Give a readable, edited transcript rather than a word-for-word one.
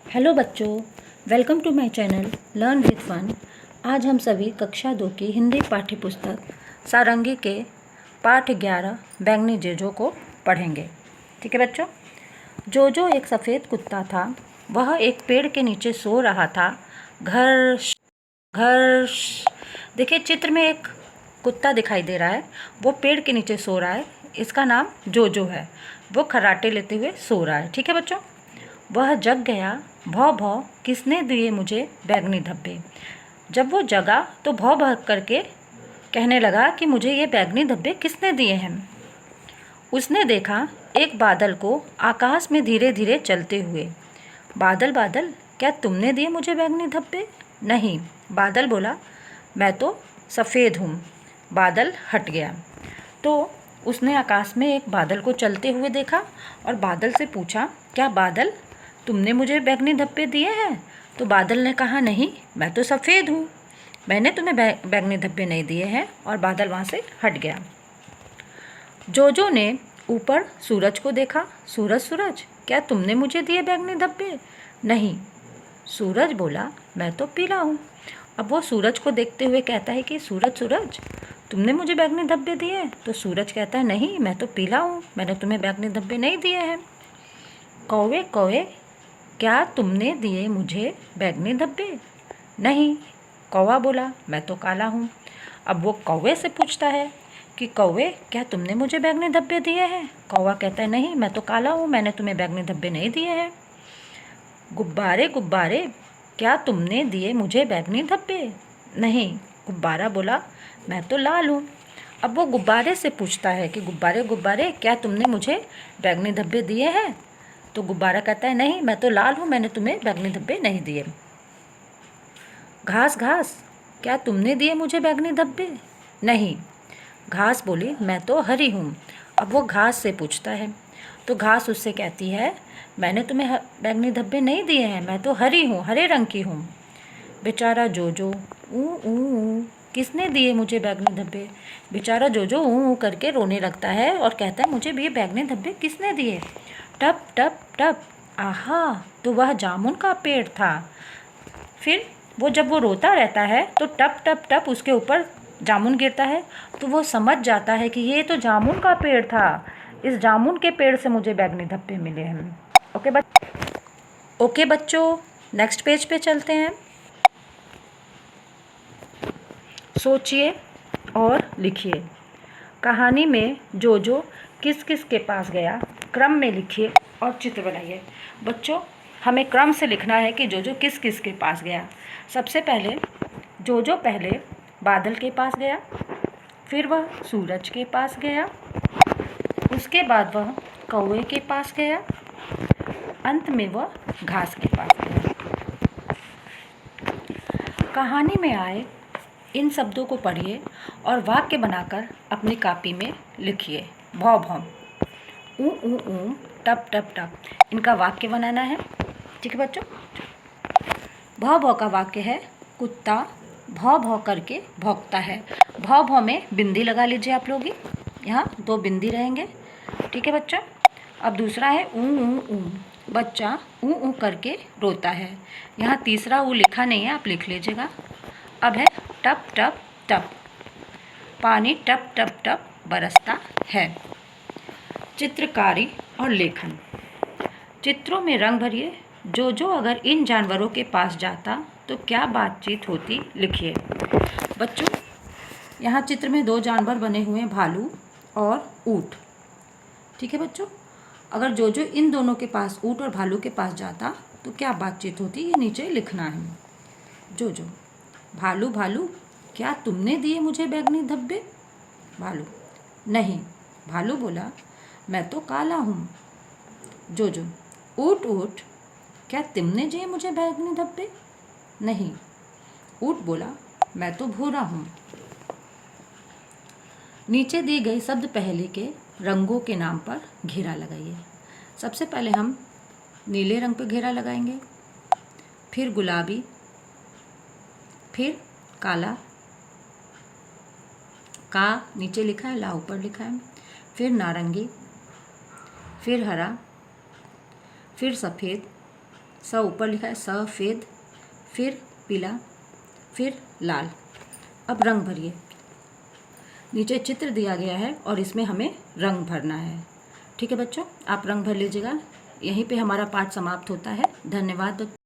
Hello बच्चों, welcome to my channel learn with fun. आज हम सभी कक्षा 2 की हिंदी पाठ्य पुस्तक सारंगी के पाठ 11 बैंगनी जोजो को पढ़ेंगे। ठीक है बच्चों। जोजो एक सफ़ेद कुत्ता था। वह एक पेड़ के नीचे सो रहा था। घर घर देखिए, चित्र में एक कुत्ता दिखाई दे रहा है। वो पेड़ के नीचे सो रहा है। इसका नाम जोजो है। वो खर्राटे लेते हुए सो रहा है। ठीक है बच्चों। वह जग गया। भौ भौ किसने दिए मुझे बैंगनी धब्बे। जब वो जगा तो भौ भौ करके कहने लगा कि मुझे ये बैंगनी धब्बे किसने दिए हैं। उसने देखा एक बादल को आकाश में धीरे धीरे चलते हुए। बादल बादल, क्या तुमने दिए मुझे बैंगनी धब्बे। नहीं, बादल बोला, मैं तो सफ़ेद हूँ। बादल हट गया। तो उसने आकाश में एक बादल को चलते हुए देखा और बादल से पूछा, क्या बादल तुमने मुझे बैंगनी धब्बे दिए हैं। तो बादल ने कहा, नहीं, मैं तो सफ़ेद हूँ, मैंने तुम्हें बैंगनी धब्बे नहीं दिए हैं। और बादल वहाँ से हट गया। जोजो ने ऊपर सूरज को देखा। सूरज सूरज, क्या तुमने मुझे दिए बैंगनी धब्बे। नहीं, सूरज बोला, मैं तो पीला हूँ। अब वो सूरज को देखते हुए कहता है कि सूरज सूरज, तुमने मुझे बैंगनी धब्बे दिए। तो सूरज कहता है, नहीं, मैं तो पीला हूँ, मैंने तुम्हें बैंगनी धब्बे नहीं दिए हैं। कौवे कौवे, क्या तुमने दिए मुझे बैंगनी धब्बे। नहीं, कौवा बोला, मैं तो काला हूँ। अब वो कौवे से पूछता है कि कौवे, क्या तुमने मुझे बैंगनी धब्बे दिए हैं। कौवा कहता है, नहीं, मैं तो काला हूँ, मैंने तुम्हें बैंगनी धब्बे नहीं दिए हैं। गुब्बारे गुब्बारे, क्या तुमने दिए मुझे बैंगनी धब्बे। नहीं, गुब्बारा बोला, मैं तो लाल हूँ। अब वो गुब्बारे से पूछता है कि गुब्बारे गुब्बारे, क्या तुमने मुझे बैंगनी धब्बे दिए हैं। तो गुब्बारा कहता है, नहीं, मैं तो लाल हूँ, मैंने तुम्हें बैंगनी धब्बे नहीं दिए। घास घास, क्या तुमने दिए मुझे बैंगनी धब्बे। नहीं, घास बोली, मैं तो हरी हूँ। अब वो घास से पूछता है। तो घास उससे कहती है, मैंने तुम्हें बैंगनी धब्बे नहीं दिए हैं, मैं तो हरी हूँ, हरे रंग की हूँ। बेचारा जोजो ऊ ऊ ऊ, किसने दिए मुझे बैंगनी धब्बे। बेचारा जोजो ऊ ऊ करके रोने लगता है और कहता है, मुझे भी ये बैंगनी धब्बे किसने दिए। टप टप टप, आहा, तो वह जामुन का पेड़ था। फिर जब वो रोता रहता है तो टप टप टप उसके ऊपर जामुन गिरता है। तो वो समझ जाता है कि ये तो जामुन का पेड़ था, इस जामुन के पेड़ से मुझे बैंगनी धब्बे मिले हैं। ओके बच्चों, नेक्स्ट पेज पे चलते हैं। सोचिए और लिखिए। कहानी में जोजो किस किस के पास गया, क्रम में लिखिए और चित्र बनाइए। बच्चों, हमें क्रम से लिखना है कि जोजो किस किस के पास गया। सबसे पहले जोजो पहले बादल के पास गया, फिर वह सूरज के पास गया, उसके बाद वह कौवे के पास गया, अंत में वह घास के पास गया। कहानी में आए इन शब्दों को पढ़िए और वाक्य बनाकर अपनी कॉपी में लिखिए। भौ भौ, ऊ ऊ ऊ, टप टप टप, इनका वाक्य बनाना है। ठीक है बच्चों। भौ भौ का वाक्य है, कुत्ता भौ भौ करके भौंकता है। भौ भौ में बिंदी लगा लीजिए आप लोग, यहाँ 2 बिंदी रहेंगे। ठीक है बच्चा। अब दूसरा है ऊ ऊ ऊ, बच्चा ऊ ऊ करके रोता है। यहाँ तीसरा ऊ लिखा नहीं है, आप लिख लीजिएगा। अब है टप टप टप, पानी टप टप टप बरसता है। चित्रकारी और लेखन। चित्रों में रंग भरिए। जोजो अगर इन जानवरों के पास जाता तो क्या बातचीत होती, लिखिए। बच्चों, यहाँ चित्र में 2 जानवर बने हुए हैं, भालू और ऊँट। ठीक है बच्चों। अगर जोजो इन दोनों के पास, ऊँट और भालू के पास जाता तो क्या बातचीत होती, ये नीचे लिखना है। जोजो, भालू भालू, क्या तुमने दिए मुझे बैंगनी धब्बे। भालू, नहीं, भालू बोला, मैं तो काला हूँ। जोजो, ऊँट ऊँट, क्या तुमने दिए मुझे बैंगनी धब्बे। नहीं, ऊँट बोला, मैं तो भूरा हूँ। नीचे दी गई शब्द पहले के रंगों के नाम पर घेरा लगाइए। सबसे पहले हम नीले रंग पर घेरा लगाएंगे, फिर गुलाबी, फिर काला, का नीचे लिखा है, ला ऊपर लिखा है, फिर नारंगी, फिर हरा, फिर सफ़ेद, स ऊपर लिखा है सफ़ेद, फिर पीला, फिर लाल। अब रंग भरिए। नीचे चित्र दिया गया है और इसमें हमें रंग भरना है। ठीक है बच्चों, आप रंग भर लीजिएगा। यहीं पे हमारा पाठ समाप्त होता है। धन्यवाद।